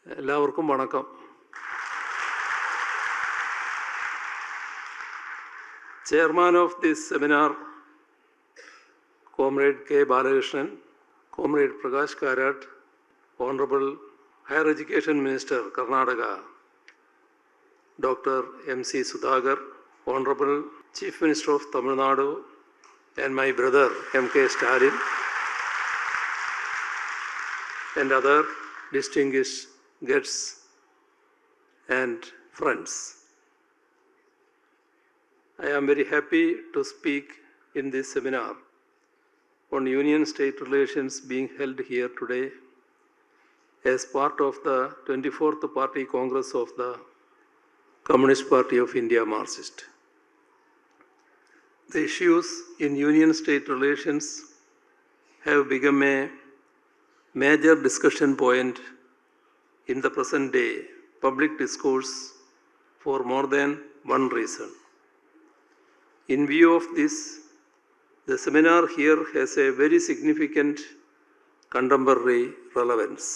എല്ലാവർക്കും വണക്കം. Chairman of this seminar, Comrade K. Balakrishnan, Comrade Prakash Karat, Honorable Higher Education Minister, Karnataka, Dr. M.C. Sudhakar, Honorable Chief Minister of Tamil Nadu, and my brother M.K. Stalin, and other distinguished guests and friends. I am very happy to speak in this seminar on Union-State relations being held here today as part of the 24th Party Congress of the Communist Party of India Marxist. The issues in Union-State relations have become a major discussion point in the present day public discourse for more than one reason. In view of this, the seminar here has a very significant contemporary relevance.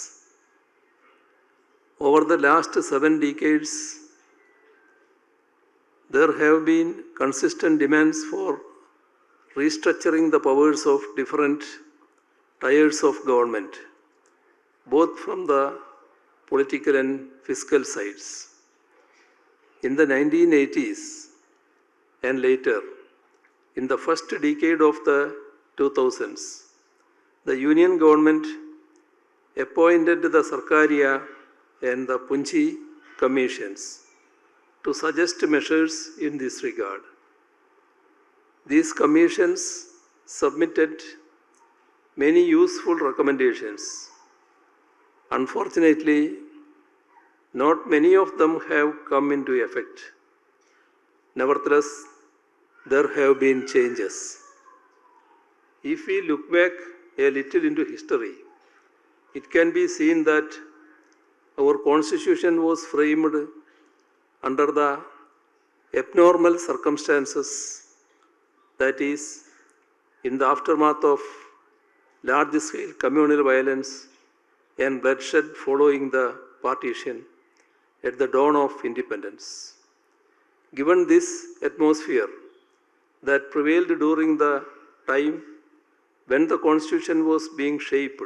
Over the last 7 decades, there have been consistent demands for restructuring the powers of different tiers of government, both from the political and fiscal sides. In the 1980s and later, in the first decade of the 2000s, the Union government appointed the Sarkaria and the Punchi commissions to suggest measures in this regard. These commissions submitted many useful recommendations. Unfortunately, not many of them have come into effect. Nevertheless, there have been changes. If we look back a little into history, it can be seen that our constitution was framed under the abnormal circumstances, that is, in the aftermath of large-scale communal violence and bloodshed following the partition at the dawn of independence. Given this atmosphere that prevailed during the time when the Constitution was being shaped,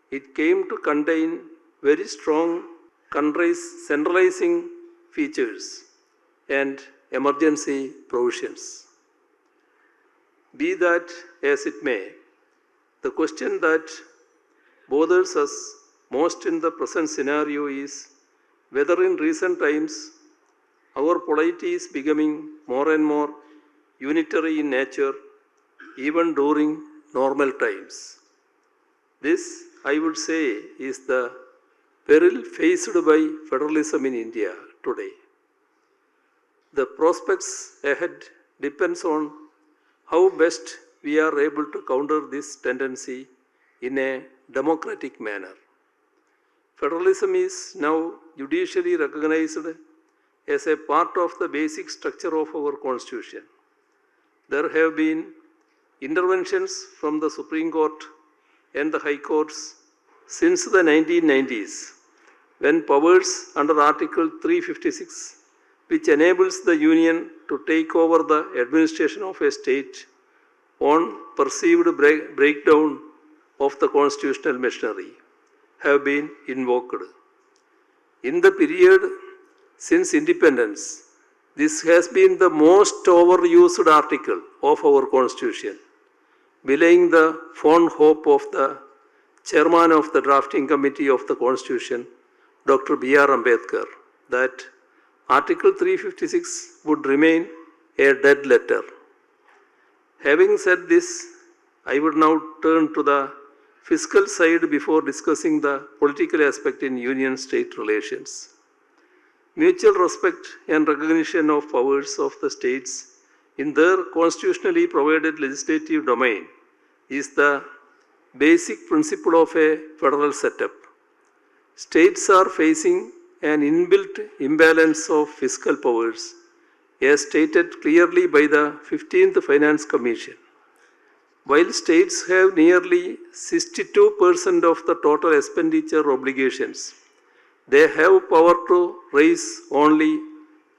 it came to contain very strong centralizing features and emergency provisions. Be that as it may, the question that bothers us most in the present scenario is whether in recent times our polity is becoming more and more unitary in nature, even during normal times. This, I would say, is the peril faced by federalism in India today. The prospects ahead depends on how best we are able to counter this tendency in a democratic manner. Federalism is now judicially recognized as a part of the basic structure of our Constitution. There have been interventions from the Supreme Court and the High Courts since the 1990s, when powers under Article 356, which enables the Union to take over the administration of a state on perceived breakdown of the constitutional machinery, have been invoked. In the period since independence, this has been the most overused article of our Constitution, belying the fond hope of the chairman of the drafting committee of the Constitution, Dr. B.R. Ambedkar, that Article 356 would remain a dead letter. Having said this, I would now turn to the fiscal side before discussing the political aspect in Union-State relations. Mutual respect and recognition of powers of the states in their constitutionally provided legislative domain is the basic principle of a federal setup. States are facing an inbuilt imbalance of fiscal powers, as stated clearly by the 15th Finance Commission. While states have nearly 62% of the total expenditure obligations, they have power to raise only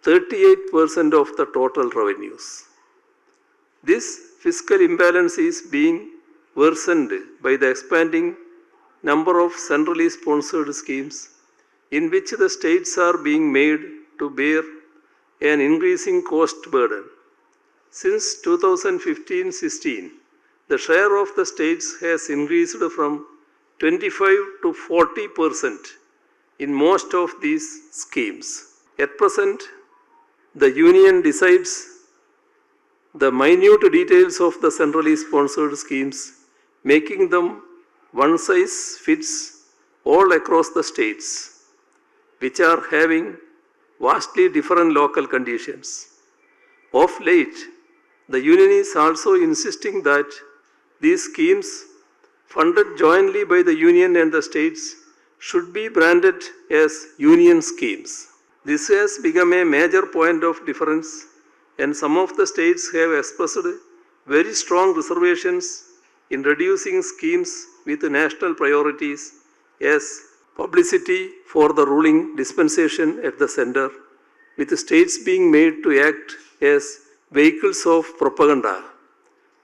38% of the total revenues. This fiscal imbalance is being worsened by the expanding number of centrally sponsored schemes in which the states are being made to bear an increasing cost burden. Since 2015-16, the share of the states has increased from 25 to 40% in most of these schemes. At present, the Union decides the minute details of the centrally sponsored schemes, making them one size fits all across the states, which are having vastly different local conditions. Of late, the Union is also insisting that these schemes, funded jointly by the Union and the states, should be branded as Union schemes. This has become a major point of difference, and some of the states have expressed very strong reservations in reducing schemes with national priorities as publicity for the ruling dispensation at the center, with states being made to act as vehicles of propaganda.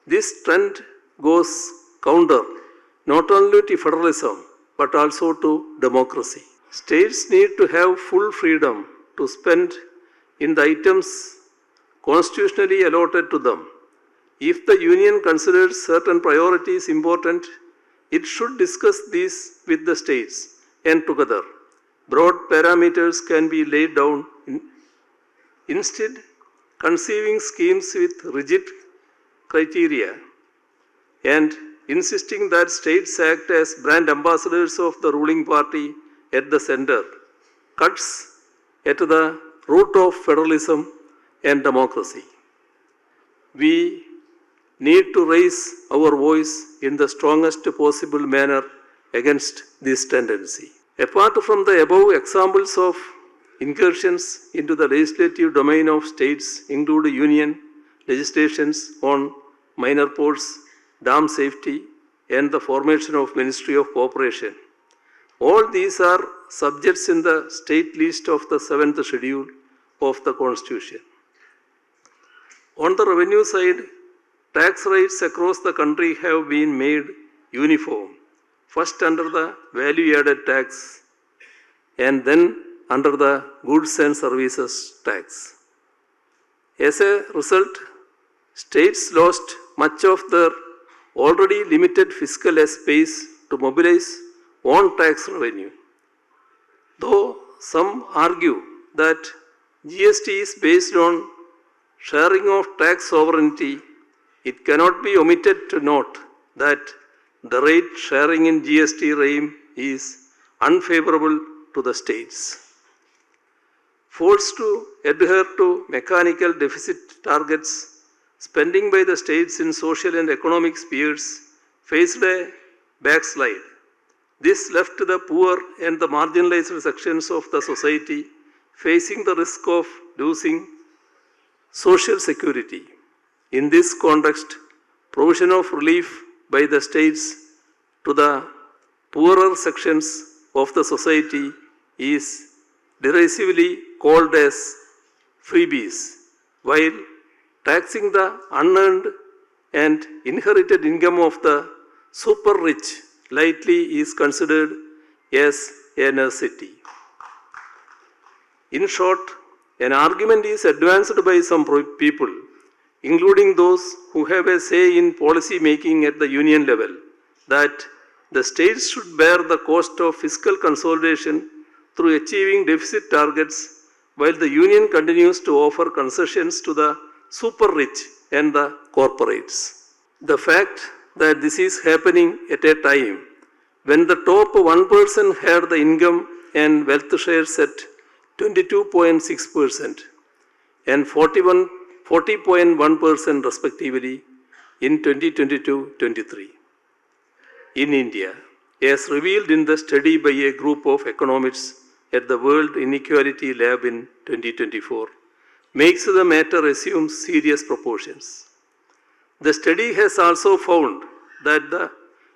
This trend goes counter not only to federalism but also to democracy. States need to have full freedom to spend in the items constitutionally allotted to them. If the Union considers certain priorities important, it should discuss these with the states, and together, broad parameters can be laid down. Instead, conceiving schemes with rigid criteria and insisting that states act as brand ambassadors of the ruling party at the center cuts at the root of federalism and democracy. We need to raise our voice in the strongest possible manner against this tendency. Apart from the above examples of incursions into the legislative domain of states include union legislations on minor ports, dam safety, and the formation of Ministry of Cooperation. All these are subjects in the state list of the 7th schedule of the Constitution. On the revenue side, tax rates across the country have been made uniform, first under the value-added tax and then under the goods and services tax. As a result, states lost much of their already limited fiscal space to mobilize own tax revenue. Though some argue that GST is based on sharing of tax sovereignty, it cannot be omitted to note that the rate sharing in GST regime is unfavorable to the states. Forced to adhere to mechanical deficit targets, spending by the states in social and economic spheres faced a backslide. This left the poor and the marginalized sections of the society facing the risk of losing social security. In this context, provision of relief by the states to the poorer sections of the society is derisively called as freebies, while taxing the unearned and inherited income of the super rich lightly is considered as a necessity. In short, an argument is advanced by some people, including those who have a say in policy making at the union level, that the states should bear the cost of fiscal consolidation through achieving deficit targets, while the union continues to offer concessions to the super rich and the corporates. The fact that this is happening at a time when the top 1% had the income and wealth shares at 22.6% and 40.1% respectively in 2022-23. In India, as revealed in the study by a group of economists at the World Inequality Lab in 2024, makes the matter assume serious proportions. The study has also found that the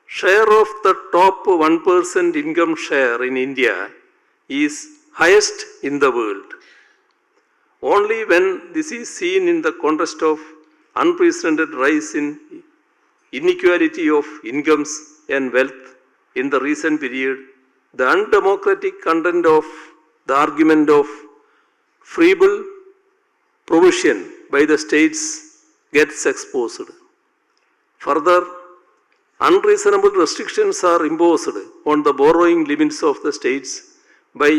share of the top 1% income share in India is highest in the world. Only when this is seen in the context of unprecedented rise in inequality of incomes and wealth in the recent period, the undemocratic content of the argument of feeble provision by the states gets exposed. Further, unreasonable restrictions are imposed on the borrowing limits of the states by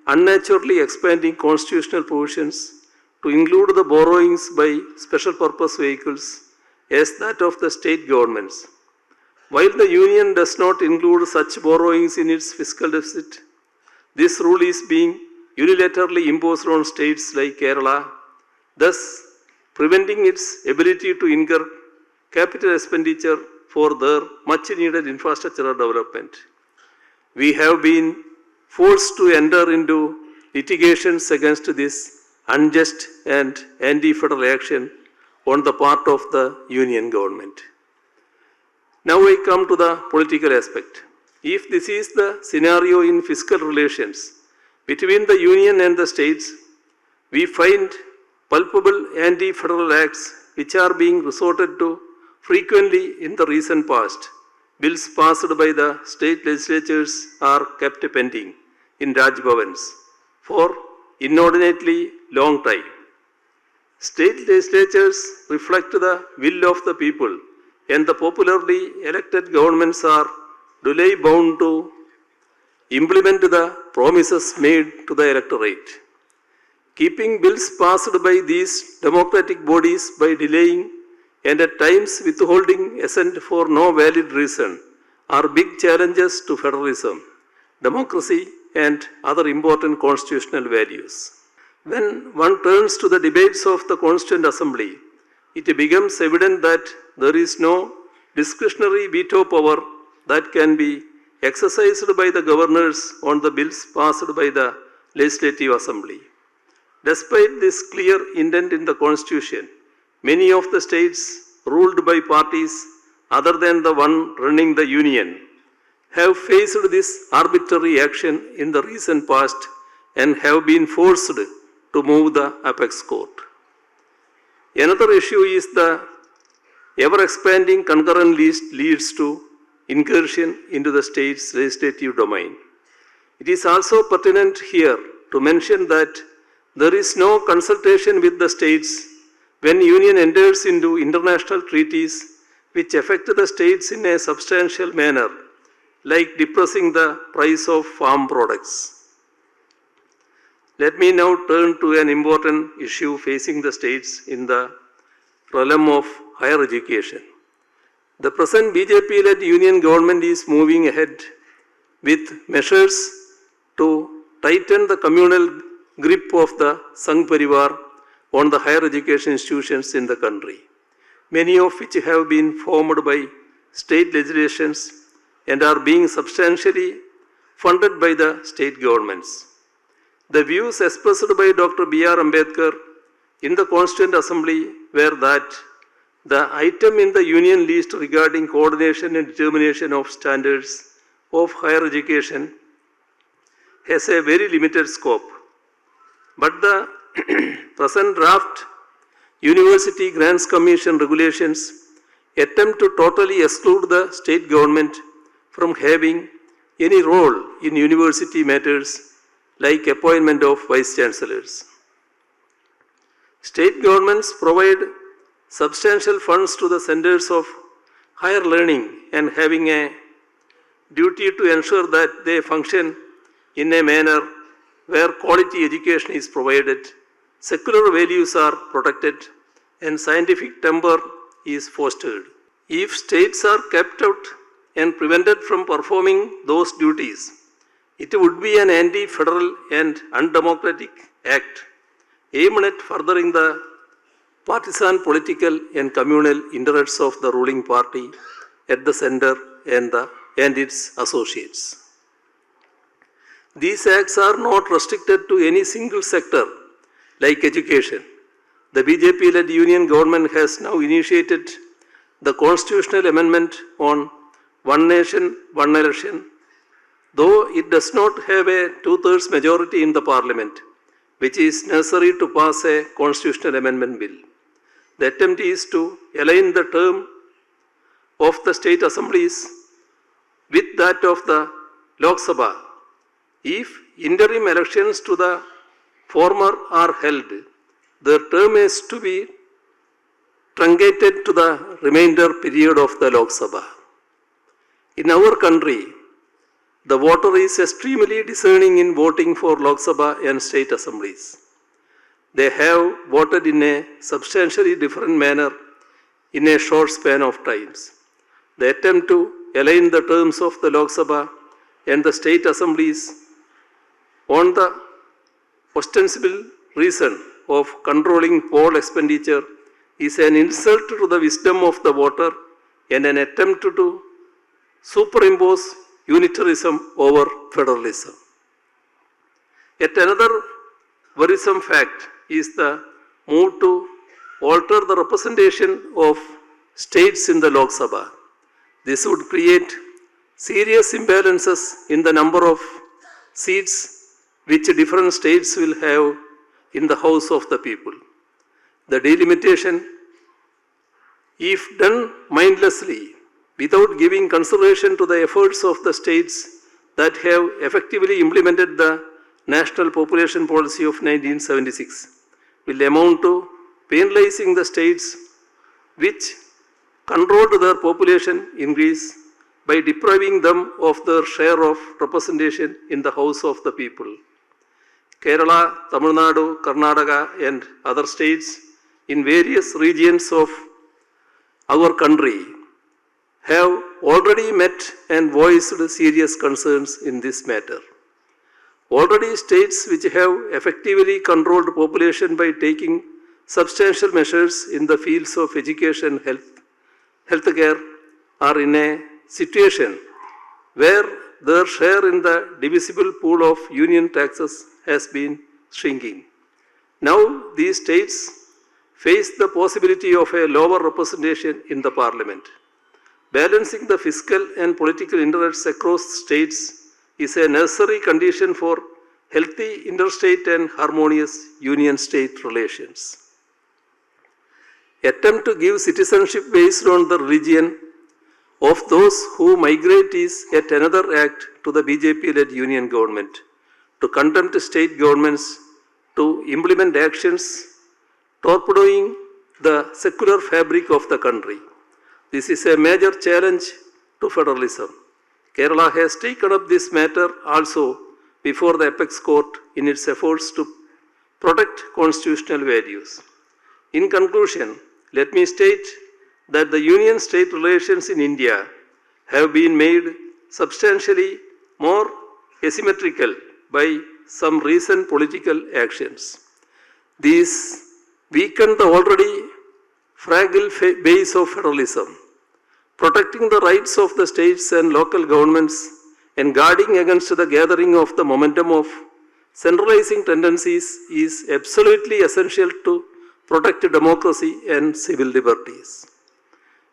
unnaturally expanding constitutional provisions to include the borrowings by special purpose vehicles as that of the state governments. While the Union does not include such borrowings in its fiscal deficit, this rule is being unilaterally imposed on states like Kerala, thus preventing its ability to incur capital expenditure for their much needed infrastructural development. We have been forced to enter into litigations against this unjust and anti-federal action on the part of the Union government. Now I come to the political aspect. If this is the scenario in fiscal relations between the Union and the states, we find palpable anti-federal acts which are being resorted to frequently in the recent past. Bills passed by the state legislatures are kept pending in Raj Bhavans for inordinately long time. State legislatures reflect the will of the people, and the popularly elected governments are duly bound to implement the promises made to the electorate. Keeping bills passed by these democratic bodies by delaying and at times withholding assent for no valid reason are big challenges to federalism, democracy, and other important constitutional values. When one turns to the debates of the Constituent Assembly, it becomes evident that there is no discretionary veto power that can be exercised by the governors on the bills passed by the Legislative Assembly. Despite this clear intent in the Constitution, many of the states ruled by parties other than the one running the Union have faced this arbitrary action in the recent past and have been forced to move the apex court. Another issue is the ever-expanding concurrent list leads to incursion into the state's legislative domain. It is also pertinent here to mention that there is no consultation with the states when Union enters into international treaties which affect the states in a substantial manner, like depressing the price of farm products. Let me now turn to an important issue facing the states in the realm of higher education. The present BJP-led Union government is moving ahead with measures to tighten the communal grip of the Sangh Parivar on the higher education institutions in the country, many of which have been formed by state legislations and are being substantially funded by the state governments. The views expressed by Dr. B.R. Ambedkar in the Constituent Assembly were that the item in the Union list regarding coordination and determination of standards of higher education has a very limited scope. But the present draft University Grants Commission regulations attempt to totally exclude the state government from having any role in university matters like appointment of vice chancellors. State governments provide substantial funds to the centers of higher learning and having a duty to ensure that they function in a manner where quality education is provided, secular values are protected, and scientific temper is fostered. If states are kept out and prevented from performing those duties, it would be an anti-federal and undemocratic act aimed at furthering the partisan political and communal interests of the ruling party at the center and its associates. These acts are not restricted to any single sector like education. The BJP-led Union government has now initiated the constitutional amendment on One Nation, One Election though it does not have a two-thirds majority in the parliament, which is necessary to pass a constitutional amendment bill. The attempt is to align the term of the state assemblies with that of the Lok Sabha. If interim elections to the former are held, their term is to be truncated to the remainder period of the Lok Sabha. In our country, the voter is extremely discerning in voting for Lok Sabha and state assemblies. They have voted in a substantially different manner in a short span of times. The attempt to align the terms of the Lok Sabha and the state assemblies on the ostensible reason of controlling poll expenditure is an insult to the wisdom of the voter and an attempt to superimpose unitarism over federalism. Yet another worrisome fact is the move to alter the representation of states in the Lok Sabha. This would create serious imbalances in the number of seats which different states will have in the House of the People. The delimitation, if done mindlessly, without giving consideration to the efforts of the states that have effectively implemented the National Population Policy of 1976, will amount to penalizing the states which controlled their population increase by depriving them of their share of representation in the House of the People. Kerala, Tamil Nadu, Karnataka, and other states in various regions of our country have already met and voiced serious concerns in this matter. Already states which have effectively controlled population by taking substantial measures in the fields of education, healthcare are in a situation where their share in the divisible pool of union taxes has been shrinking. Now these states face the possibility of a lower representation in the parliament. Balancing the fiscal and political interests across states is a necessary condition for healthy interstate and harmonious union-state relations. Attempt to give citizenship based on the religion of those who migrate is yet another act to the BJP-led union government to contempt state governments to implement actions torpedoing the secular fabric of the country. This is a major challenge to federalism. Kerala has taken up this matter also before the apex court in its efforts to protect constitutional values. In conclusion, let me state that the union-state relations in India have been made substantially more asymmetrical by some recent political actions. These weaken the already fragile base of federalism. Protecting the rights of the states and local governments and guarding against the gathering of the momentum of centralizing tendencies is absolutely essential to protect democracy and civil liberties.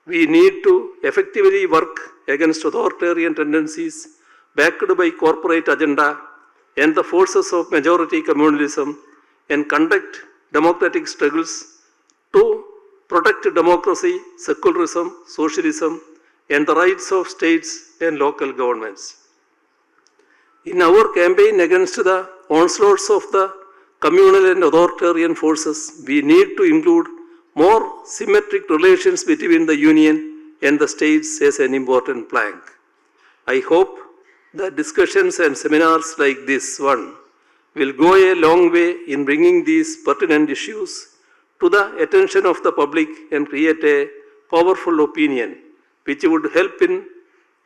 We need to effectively work against authoritarian tendencies backed by corporate agenda and the forces of majority communalism and conduct democratic struggles to protect democracy, secularism, socialism, and the rights of states and local governments. In our campaign against the onslaughts of the communal and authoritarian forces, we need to include more symmetric relations between the union and the states as an important plank. I hope that discussions and seminars like this one will go a long way in bringing these pertinent issues to the attention of the public and create a powerful opinion which would help in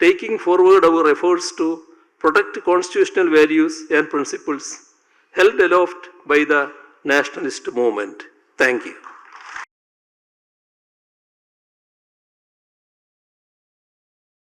taking forward our efforts to protect constitutional values and principles held aloft by the nationalist movement. Thank you.